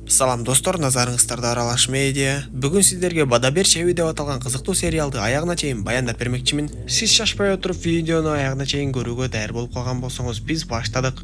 Салам достор, назарыңыздарда Аралаш Медиа. Бүгүн сиздерге Бада бер чеби деп аталган кызыктуу сериалды аягына чейин баяндап бермекчимин. Сиз шашпай отуруп видеону аягына чейин көрүүгө даяр болуп калган болсоңуз, биз баштадык.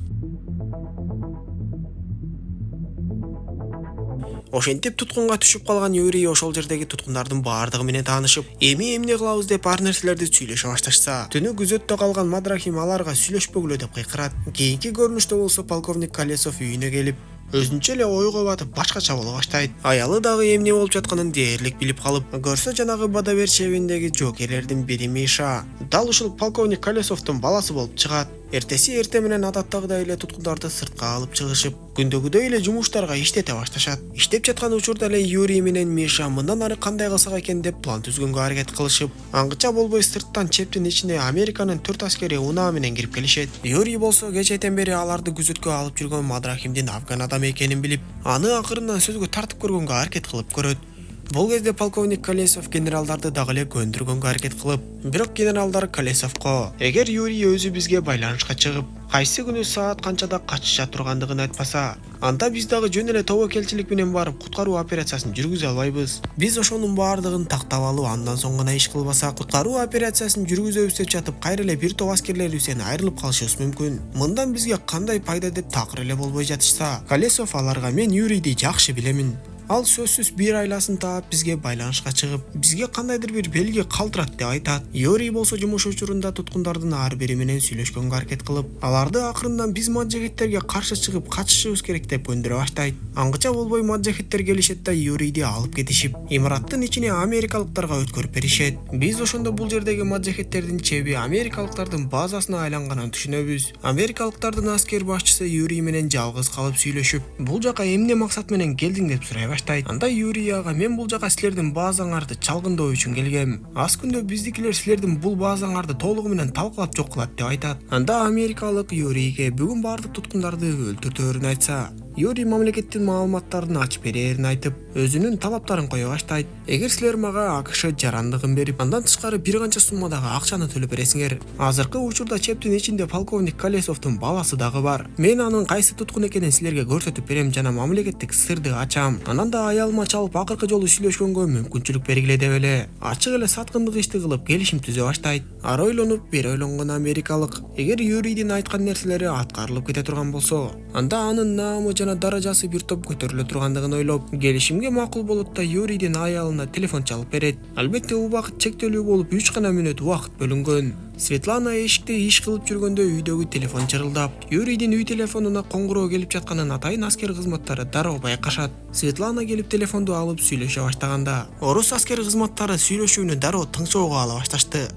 Ошентип туткунга түшүп калган Юрий ошол жердеги туткундардын баардыгы менен таанышып, эмне кылабыз деп ар нерселерди сүйлөшө башташса, түнү күзөттө калган Мадрахим аларга сүйлөшпөгүлө деп кыйкырат. Кийинки көрүнүштө болсо полковник Колесов үйүнө келип, өзүнчө эле ойго батып башкача боло баштайт. Аялы дагы эмне болуп жатканын дээрлик билип калып, көрсө жанагы Бада бер чебиндеги жоокерлердин бири Миша дал ушул полковник Колесовдун баласы болуп чыгат. Эрте менен адаттагыдай эле туткундарды сыртка алып чыгышып, күндөгүдөй эле жумуштарга иштете башташат. Иштеп жаткан учурда эле Юрий менен Миша мындан ары кандай кылсак экен деп план түзгөнгө аракет кылышып, аңгыча болбой сырттан чептин ичине Американын 4 аскери унаа менен кирип келишет. Юрий болсо кечээден бери аларды күзөткө алып жүргөн Мадрахимдин афган адамы экенин билип, аны акырынан сөзгө тартып көргөнгө аракет кылып көрөт. Бул кезде полковник Колесов генералдарды дагы эле көндүргөнгө аракет кылып, бирок генералдар Колесовко эгер Юрий өзү бизге байланышка чыгып, кайсы күнү саат канчада качыша тургандыгын айтпаса, анда биз дагы жөн эле тобокелчилик менен барып куткаруу операциясын жүргүзө албайбыз. Биз ошонун баардыгын тактап алып, андан соң гана иш кылбасак, куткаруу операциясын жүргүзөбүз деп жатып, кайра эле бир топ аскерлерибизден айрылып калышыбыз мүмкүн. Мындан бизге кандай пайда деп такыр эле болбой жатышса, Колесов аларга мен Юрийди жакшы билемин. Ал сөзсүз бир айласын таап бизге байланышка чыгып, бизге кандайдыр бир белги калтырат деп айтат. Юрий болсо жумуш учурунда туткундардын ар бири менен сүйлөшкөнгө аракет кылып, аларды акырындан биз маджахеттерге каршы чыгып качышыбыз керек деп көндүрө баштайт. Аңгыча болбой маджахеттер келишет да Юрийди алып кетишип, имараттын ичине америкалыктарга өткөрүп беришет. Биз ошондо бул жердеги маджахеттердин чеби америкалыктардын базасына айланганын түшүнөбүз. Америкалыктардын аскер башчысы Юрий менен жалгыз калып сүйлөшүп, бул жака эмне максат менен келдиң деп сурай баштайт. Анда Юрий ага мен бул жака силердин базаңарды чалгындоо үчүн келгем. Аз күндө биздикилер силердин бул базаңарды толугу менен талкалап жок кылат деп айтат. Анда америкалык Юрийге бүгүн баардык туткундарды өлтүртөөрүн айтса, Юрий мамлекеттин маалыматтарын ачып берээрин айтып, өзүнүн талаптарын кое баштайт. Эгер силер мага АКШ жарандыгын берип, андан тышкары бир канча суммадагы акчаны төлөп бересиңер. Азыркы учурда чептин ичинде полковник Колесовдун баласы дагы бар. Мен анын кайсы туткун экенин силерге көрсөтүп берем жана мамлекеттик сырды ачам. Анан да аялыма чалып акыркы жолу сүйлөшкөнгө мүмкүнчүлүк бергиле деп эле ачык эле саткындык ишти кылып келишим түзө баштайт. Ар ойлонуп, бир ойлонгон америкалык эгер Юрийдин айткан нерселери аткарылып кете турган болсо, анда анын наамы жана даражасы бир топ көтөрүлө тургандыгын ойлоп, келишимге макул болот да Юрийдин аялына телефон чалып берет. Албетте убакыт чектелүү болуп 3 гана мүнөт убакыт бөлүнгөн. Светлана эшикте иш кылып жүргөндө үйдөгү телефон чырылдап, Юрийдин үй телефонуна коңгуроо келип жатканын атайын аскер кызматтары дароо байкашат. Светлана келип телефонду алып сүйлөшө баштаганда, орус аскер кызматтары сүйлөшүүнү дароо тыңчоого ала башташты.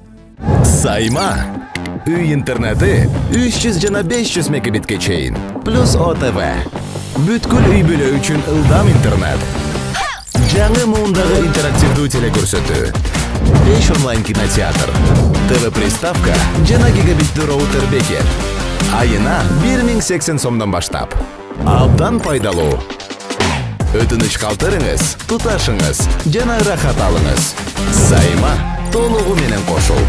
Сайма. Үй интернети 300 жана 500 мегабитке чейин. Плюс ОТВ. Бүткүл үй бүлө үчүн ылдам интернет. Жаңы муундагы интерактивдүү телекөрсөтүү. 5 онлайн кинотеатр. ТВ приставка жана гигабиттүү роутер бекер. Айына 1080 сомдон баштап. Абдан пайдалуу. Өтүнүч калтырыңыз, туташыңыз жана ырахат алыңыз. Сайма толугу менен кошул.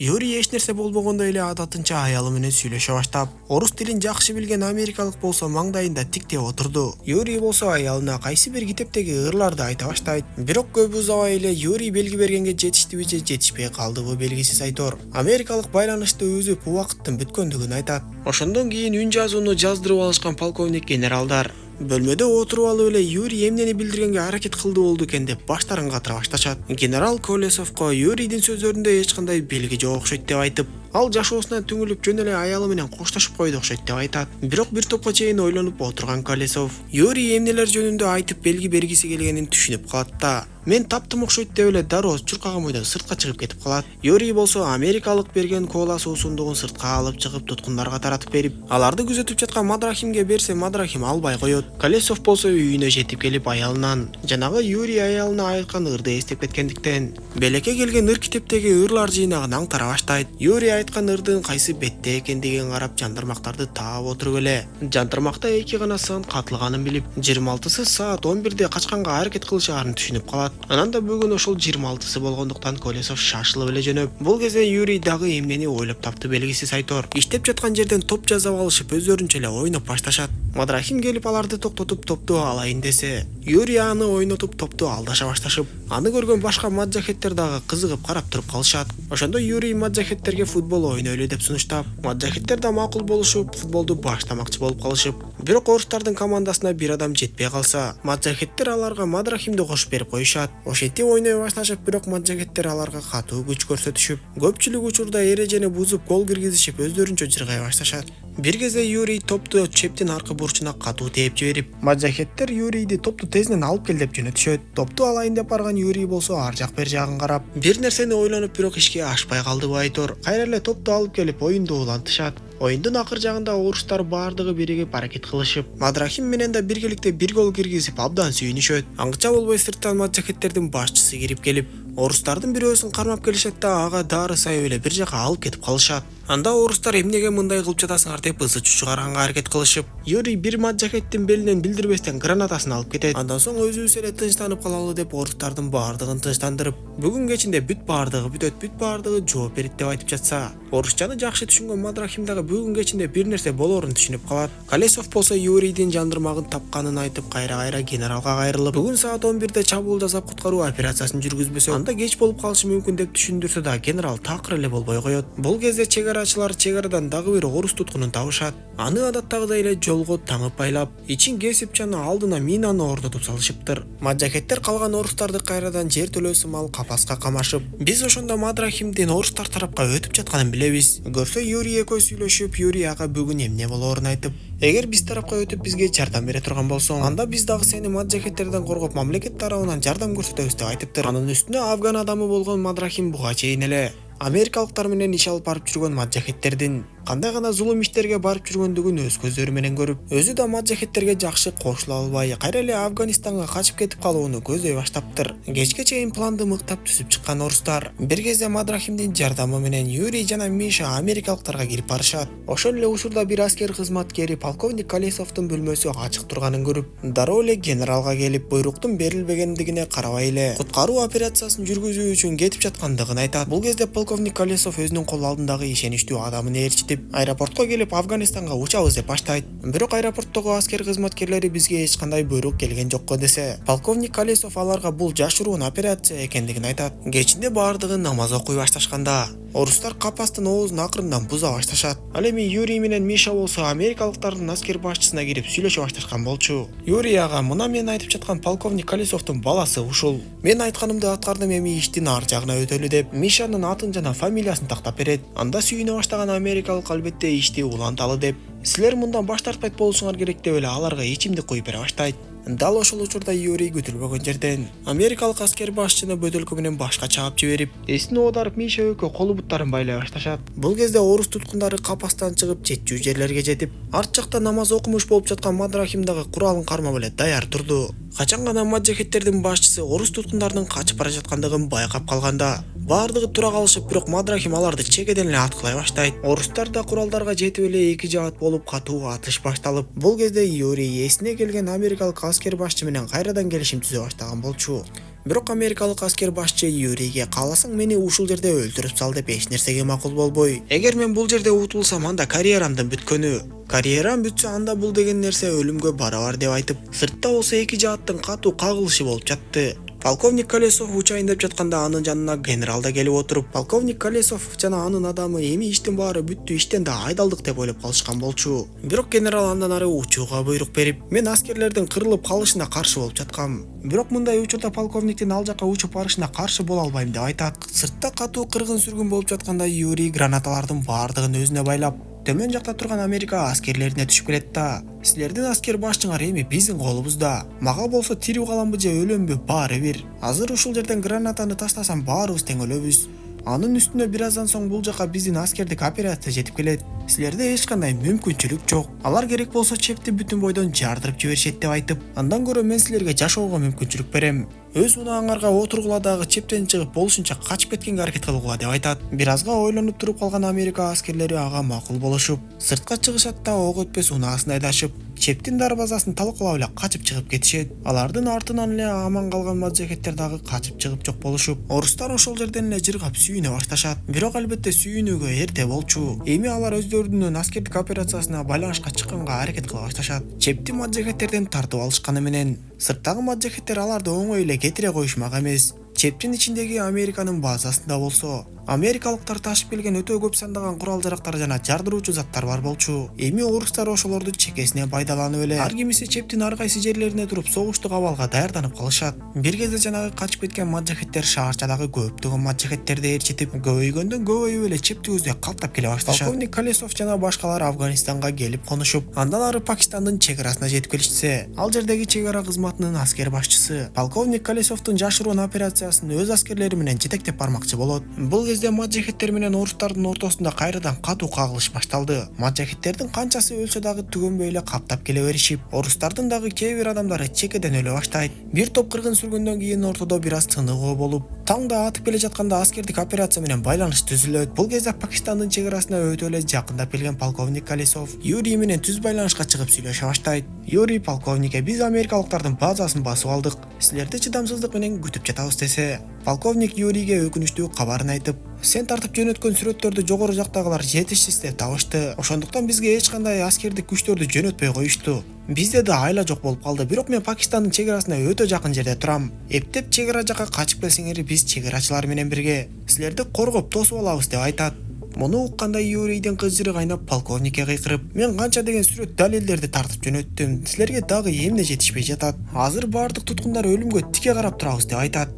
Юрий эч нерсе болбогондой эле адатынча аялы менен сүйлөшө баштап, орус тилин жакшы билген америкалык болсо маңдайында тиктеп отурду. Юрий болсо аялына кайсы бир китептеги ырларды айта баштайт. Бирок көп узабай эле Юрий белги бергенге жетиштиби же жетишпей калдыбы белгисиз айтор. Америкалык байланышты үзүп убакыттын бүткөндүгүн айтат. Ошондон кийин үн жазууну жаздырып алышкан полковник генералдар бөлмөдө отуруп алып эле Юрий эмнени билдиргенге аракет кылды болду экен деп баштарын катыра башташат. Генерал Колесовко Юрийдин сөздөрүндө эч кандай белги жок окшойт деп айтып, ал жашоосуна түңүлүп жөн эле аялы менен коштошуп койду окшойт деп айтат. Бирок бир топко чейин ойлонуп отурган Колесов Юрий эмнелер жөнүндө айтып белги бергиси келгенин түшүнүп калат да, мен таптым окшойт деп эле дароо чуркаган бойдон сыртка чыгып кетип калат. Юрий болсо америкалык берген коласы усундугун сыртка алып чыгып туткундарга таратып берип, аларды күзөтүп жаткан Мадрахимге берсе, Мадрахим албай коет. Колесов болсо үйүнө жетип келип аялынан жанагы Юрий аялына айткан ырды эстеп кеткендиктен белекке келген ыр китептеги ырлар жыйнагын аңтара баштайт. Юрий айткан ырдын кайсы бетте экендигин карап жандырмактарды таап отуруп эле жандырмакта 2 гана сан катылганын билип, 26-сы саат 11-де качканга аракет кылышаарын түшүнүп калат. калат. Анан да бүгүн ошол 26-сы болгондуктан Колесов шашылып эле жөнөп. Бул кезде Юрий дагы эмнени ойлоп таптı белгисиз айтор. Иштеп жаткан жерден топ жасап алышып өздөрүнчө эле ойноп башташат. Мадрахим келип аларды токтотуп топту алайын десе, Юрий аны ойнотуп топту алдаша башташып, аны көргөн башка маджахеттер дагы кызыгып карап туруп калышат. Ошондо Юрий маджахеттерге футбол ойнойлу деп сунуштап, маджахеттер да макул болушуп, футболду баштамакчы болуп калышып. Бирок орустардын командасына бир адам жетпей калса, маджахеттер аларга Мадрахимди кошуп берип коюшат. Ошентип ойной башташып, бирок маджахеттер аларга катуу күч көрсөтүшүп, көпчүлүк учурда эрежени бузуп гол киргизишип өздөрүнчө жыргай башташат. Бир кезде Юрий топту чептин аркы бурчуна катуу тээп жиберип, маджахеттер Юрийди топту тезинен алып кел деп жөнөтүшөт. Топту алайын деп барган Юрий болсо ар жак бер жагын карап, бир нерсени ойлонуп, бирок ишке ашпай калды бу айтор. Кайра эле топту алып келип оюнду улантышат. Оюндун акыр жагында орустар баардыгы биригип аракет кылышып, Мадрахим менен да биргеликте бир гол киргизип абдан сүйүнүшөт. Аңча болбой сырттан маджахеттердин башчысы кирип келип, орустардын бирөөсүн кармап келишет да ага дары сайып эле бир жака алып кетип калышат. Анда орустар эмнеге мындай кылып жатасыңар деп ызы чыгарганга аракет кылышып, Юрий бир маджахеттин белинен билдирбестен гранатасын алып кетет. Андан соң өзүбүз эле тынчтанып калалы деп орустардын баардыгын тынчтандырып, бүгүн кечинде бүт баардыгы бүтөт, бүт баардыгы жооп берет деп айтып жатса, орусчаны жакшы түшүнгөн Мадрахим дагы бүгүн кечинде бир нерсе болоорун түшүнүп калат. Колесов болсо Юрийдин жандырмагын тапканын айтып кайра генералга кайрылып, бүгүн саат 11-де чабуул жасап куткаруу операциясын жүргүзбөсө, анда кеч болуп калышы мүмкүн деп түшүндүрсө да, генерал такыр эле болбой коет. Бул кезде чегарачылар чегарадан дагы бир орус туткунун табышат. Аны адаттагыдай эле жолго таңып байлап, ичин кесип жана алдына минаны орнотуп салышыптыр. Маджахеттер калган орустарды кайрадан жер төлөө сымал капаска камашып, биз ошондо Мадрахимдин орустар тарапка өтүп жатканын билебиз. Көрсө Юрий экөө сүйлөшүп, Юрий ага бүгүн эмне болоорун айтып, эгер биз тарапка өтүп бизге жардам бере турган болсоң, анда биз дагы сени маджахеттерден коргоп мамлекет тарабынан жардам көрсөтөбүз деп айтыптыр. Анын үстүнө Афган адамы болгон Мадрахим буга чейин эле америкалыктар менен иш алып барып жүргөн маджахеттердин кандай гана зулум иштерге барып жүргөндүгүн өз көздөрү менен көрүп, өзү да маджахеттерге жакшы кошула албай, кайра эле Афганистанга качып кетип калууну көздөй баштаптыр. Кечке чейин планды мыктап түзүп чыккан орустар бир кезде Мадрахимдин жардамы менен Юрий жана Миша америкалыктарга кирип барышат. Ошол эле учурда бир аскер кызматкери полковник Колесовдун бөлмөсү ачык турганын көрүп, дароо эле генералга келип буйруктун берилбегендигине карабай эле куткаруу операциясын жүргүзүү үчүн кетип жаткандыгын айтат. Бул кезде полковник Колесов өзүнүн кол алдындагы ишеничтүү адамын ээрчитип, аэропортко келип Афганистанга учабыз деп баштайт. Бирок аэропорттогу аскер кызматкерлери бизге эч кандай буйрук келген жокко десе, полковник Колесов аларга бул жашыруун операция экендигин айтат. Кечинде баардыгы намаз окуй башташканда, орустар капастын оозун акырындан буза башташат. Ал эми Юрий менен Миша болсо америкалыктардын аскер башчысына кирип сүйлөшө башташкан болчу. Юрий ага, мына мен айтып жаткан полковник Колесовдун баласы ушул. Мен айтканымды аткардым, эми иштин ар жагына өтөлү деп Мишанын атын жана фамилиясын тактап берет. Анда сүйүнө баштаган америкалык албетте ишти уланталы деп, силер мындан баш тартпайт болушуңар керек деп эле аларга ичимдик куюп бере баштайт. Дал ошол учурда Юрий күтүлбөгөн жерден америкалык аскер башчыны бөтөлкө менен башка чаап жиберип, эсин оодарып Миша экөө колу буттарын байлай башташат. Бул кезде орус туткундары капастан чыгып четчүү жерлерге жетип, арт жакта намаз окумуш болуп жаткан Мадрахим дагы куралын кармап эле даяр турду. Качан гана маджахеттердин башчысы орус туткундардын качып бара жаткандыгын байкап калганда, баардыгы тура калышып, бирок Мадрахим аларды чекеден эле аткылай баштайт. Орустар да куралдарга жетип эле эки жаат болуп катуу атыш башталып, бул кезде Юрий эсине келген америкалык аскер башчы менен кайрадан келишим түзө баштаган болчу. Бирок америкалык аскер башчы Юрийге кааласаң мени ушул жерде өлтүрүп сал деп эч нерсеге макул болбой. Эгер мен бул жерде утулсам, анда карьерамдын бүткөнү. Карьерам бүтсө, анда бул деген нерсе өлүмгө барабар деп айтып, сыртта болсо эки жааттын катуу кагылышы болуп жатты. Полковник Колесов учайын деп жатканда анын жанына генерал да келип отуруп, полковник Колесов жана анын адамы эми иштин баары бүттү, иштен да айдалдык деп ойлоп калышкан болчу. Бирок генерал андан ары учууга буйрук берип, мен аскерлердин кырылып калышына каршы болуп жаткам. Бирок мындай учурда полковниктин ал жакка учуп барышына каршы боло албайм деп айтат. Сыртта катуу кыргын сүргүн болуп жатканда Юрий гранаталардын баардыгын өзүнө байлап, төмөн жакта турган Америка аскерлерине түшүп келет да, силердин аскер башчыңар эми биздин колубузда. Мага болсо тирүү каламбы же өлөмбү баары бир. Азыр ушул жерден гранатаны таштасам баарыбыз тең өлөбүз. Анын үстүнө бир аздан соң бул жака биздин аскердик операция жетип келет. Силерде эч кандай мүмкүнчүлүк жок. Алар керек болсо чепти бүтүн бойдон жардырып жиберишет деп айтып, андан көрө мен силерге жашоого мүмкүнчүлүк берем. өз унааңарга отургула дагы чептен чыгып болушунча качып кеткенге аракет кылгыла деп айтат. Бир азга ойлонуп туруп калган Америка аскерлери ага макул болушуп, сыртка чыгышат да ок өтпөс унаасын айдашып, чептин дарбазасын талкалап эле качып чыгып кетишет. Алардын артынан эле аман калган маджахеттер дагы качып чыгып жок болушуп, орустар ошол жерден эле жыргап сүйүнө башташат. Бирок албетте сүйүнүүгө эрте болчу. Эми алар өздөрүнүн аскердик операциясына байланышка чыкканга аракет кыла башташат. Чепти маджахеттерден тартып алышканы менен сырттагы маджахеттер аларды оңой эле кетире коюшмак эмес. Чептин ичиндеги Американын базасында болсо, америкалыктар ташып келген өтө көп сандаган курал-жарактар жана жардыруучу заттар бар болчу. Эми орустар ошолорду чекесине пайдаланып эле ар кимиси чептин ар кайсы жерлерине туруп согуштук абалга даярданып калышат. Бир кезде жанагы качып кеткен маджахеттер шаарчадагы көптөгөн маджахеттерди ээрчитип, көбөйгөндөн көбөйүп эле чепти көздөй каптап келе башташат. Полковник Колесов жана башкалар Афганистанга келип конушуп, андан ары Пакистандын чек-арасына жетип келишсе, ал жердеги чек-ара кызматынын аскер башчысы полковник Колесовдун жашыруун операциясын өз аскерлери менен жетектеп бармакчы болот. Бул кезде маджахеттер менен орустардын ортосунда кайрадан катуу кагылыш башталды. Маджахеттердин канчасы өлсө дагы түгөнбөй эле каптап келе беришип, орустардын дагы кээ бир адамдары чекеден өлө баштайт. Бир топ кыргын сүргөндөн кийин ортодо бир аз тыныгуу болуп, таңда атып келе жатканда аскердик операция менен байланыш түзүлөт. Бул кезде Пакистандын чек-арасына өтө эле жакындап келген полковник Колесов Юрий менен түз байланышка чыгып сүйлөшө баштайт. Юрий полковникке: "Биз америкалыктардын базасын басып алдык. Силерди чыдамсыздык менен күтүп жатабыз" десе, полковник Юрийге өкүнүчтүү кабарын айтып, "Сен тартып жөнөткөн сүрөттөрдү жогору жактагылар жетишсиз деп табышты. Ошондуктан бизге эч кандай аскердик күчтөрдү жөнөтпөй коюшту. Бизде да айла жок болуп калды. Бирок мен Пакистандын чек-арасына өтө жакын жерде турам. Эптеп чек-ара жакка качып келсеңер, биз чек-арачылар менен бирге силерди коргоп тосуп алабыз" деп айтат. Муну укканда Юрийдин кызжыры кайнап полковникке кыйкырып: "Мен канча деген сүрөт далилдерди тартып жөнөттүм. Силерге дагы эмне жетишпей жатат? Азыр баардык туткундар өлүмгө тике карап турабыз" деп айтат.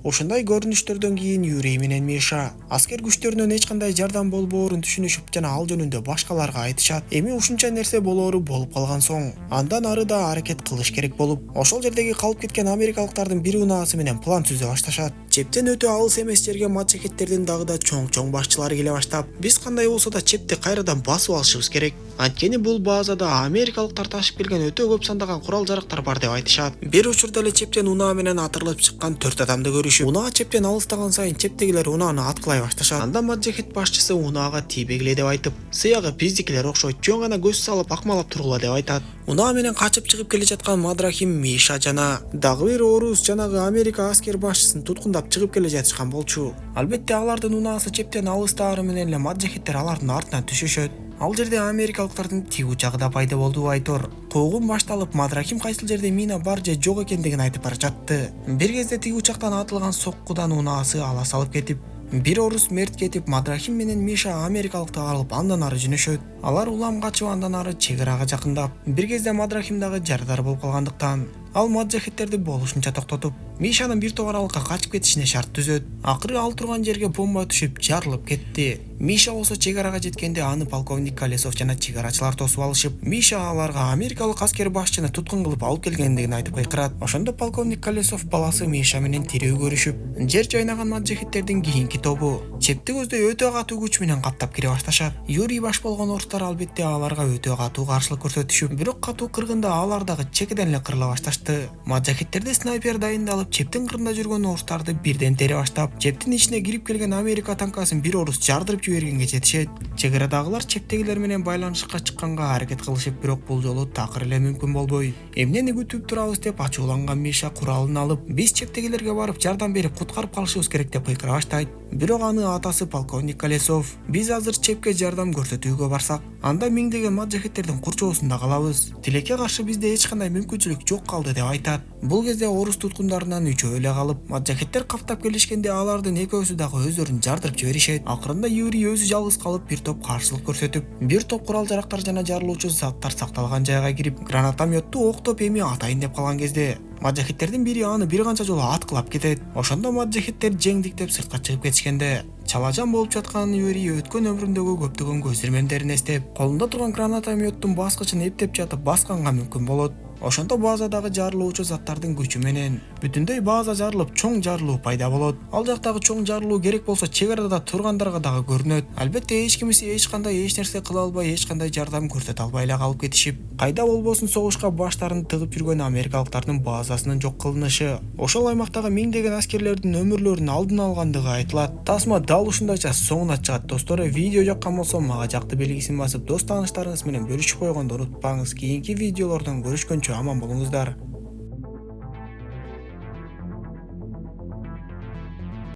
Ошондой көрүнүштөрдөн кийин Юрий менен Миша аскер күчтөрүнөн эч кандай жардам болбоорун түшүнүшүп жана ал жөнүндө башкаларга айтышат. Эми ушунча нерсе болоору болуп калган соң, андан ары да аракет кылыш керек болуп, ошол жердеги калып кеткен америкалыктардын бир унаасы менен план түзө башташат. Чептен өтө алыс эмес жерге маджахеттердин дагы да чоң башчылары келе баштап, "Биз кандай болсо да чепти кайрадан басып алышыбыз керек. Анткени бул базада америкалыктар ташып келген өтө көп сандаган курал-жарактар бар" деп айтышат. Бир учурда эле чептен унаа менен атырылып чыккан 4 адамды көрүшүп, унаа чептен алыстаган сайын чептегилер унааны аткылай башташат. Анда маджахет башчысы унаага тийбегиле деп айтып, "Сыягы биздикилер окшойт, жөн гана көз салып акмалап тургула" деп айтат. Унаа менен качып чыгып келе жаткан Мадрахим, Миша жана дагы бир орус жанагы Америка аскер башчысын туткундап чыгып келе жатышкан болчу. Албетте алардын унаасы чептен алыстаары менен эле маджахеттер алардын артынан түшүшөт. Ал жерде америкалыктардын тигүү жагы да пайда болду айтор. Куугун башталып, Мадрахим кайсыл жерде мина бар же жок экендигин айтып бара жатты. Бир кезде тигүү жактан атылган соккудан унаасы ала салып кетип, бир орус мерт кетип, Мадрахим менен Миша америкалыкты алып андан ары жөнөшөт. Алар улам качып андан ары чек-арага жакындап, бир кезде Мадрахим дагы жарадар болуп калгандыктан ал маджахеттерди болушунча токтотуп, Мишанын бир топ аралыкка качып кетишине шарт түзөт. Акыры ал турган жерге бомба түшүп жарылып кетти. Миша болсо чек-арага жеткенде аны полковник Колесов жана чек-арачылар тосуп алышып, Миша аларга америкалык аскер башчыны туткун кылып алып келгендигин айтып кыйкырат. Ошондо полковник Колесов баласы Миша менен тирүү көрүшүп, жер жайнаган маджахеттердин кийинки тобу чепти көздөй өтө катуу күч менен каптап кире башташат. Юрий баш болгон орустар албетте аларга өтө катуу каршылык көрсөтүшүп, бирок катуу кыргында алар дагы чекеден эле кырыла башташты. Маджахеттерде снайпер дайындалып, чептин кырында жүргөн орустарды бирден тере баштап, чептин ичине кирип келген Америка танкасын бир орус жардырып жибергенге жетишет. Чек-арадагылар чептегилер менен байланышка чыкканга аракет кылышып, бирок бул жолу такыр эле мүмкүн болбой. Эмнени күтүп турабыз деп ачууланган Миша куралын алып, "Биз чептегилерге барып жардам берип куткарып калышыбыз керек" деп кыйкыра баштайт. Бирок аны атасы полковник Колесов: "Биз азыр чепке жардам көрсөтүүгө барсак, анда миңдеген маджахеттердин курчоосунда калабыз. Тилекке каршы бизде эч кандай мүмкүнчүлүк жок калды" деп айтат. Бул кезде орус туткундарынан үчөө эле калып, маджахеттер каптап келишкенде алардын экөөсү дагы өздөрүн жардырып жиберишет. Акырында Юрий өзү жалгыз калып бир топ каршылык көрсөтүп, бир топ курал-жарактар жана жарылуучу заттар сакталган жайга кирип, гранатометту октоп эми атайын деп калган кезде маджахеттердин бири аны бир канча жолу аткылап кетет. Ошондо маджахеттер жеңдик деп сыртка чыгып кетишкенде, чалажан болуп жаткан Юрий өткөн өмүрүндөгү көптөгөн көзирмендерин эстеп, колунда турган гранатометтун баскычын эптеп жатып басканга мүмкүн болот. Ошондо базадагы жарылуучу заттардын күчү менен бүтүндөй база жарылып чоң жарылуу пайда болот. Ал жактагы чоң жарылуу керек болсо чек арада тургандарга дагы көрүнөт. Албетте эч кимиси эч кандай эч нерсе кыла албай, эч кандай жардам көрсөтө албай эле калып кетишип, кайда болбосун согушка баштарын тыгып жүргөн америкалыктардын базасынын жок кылынышы ошол аймактагы миңдеген аскерлердин өмүрлөрүнүн алдын алгандыгы айтылат. Тасма дал ушундайча соңуна чыгат. Достор, видео жаккан болсо мага жакты белгисин басып, дос тааныштарыңыз менен бөлүшүп койгонду унутпаңыз. Кийинки видеолордон көрүшкөнчө аман болуңуздар.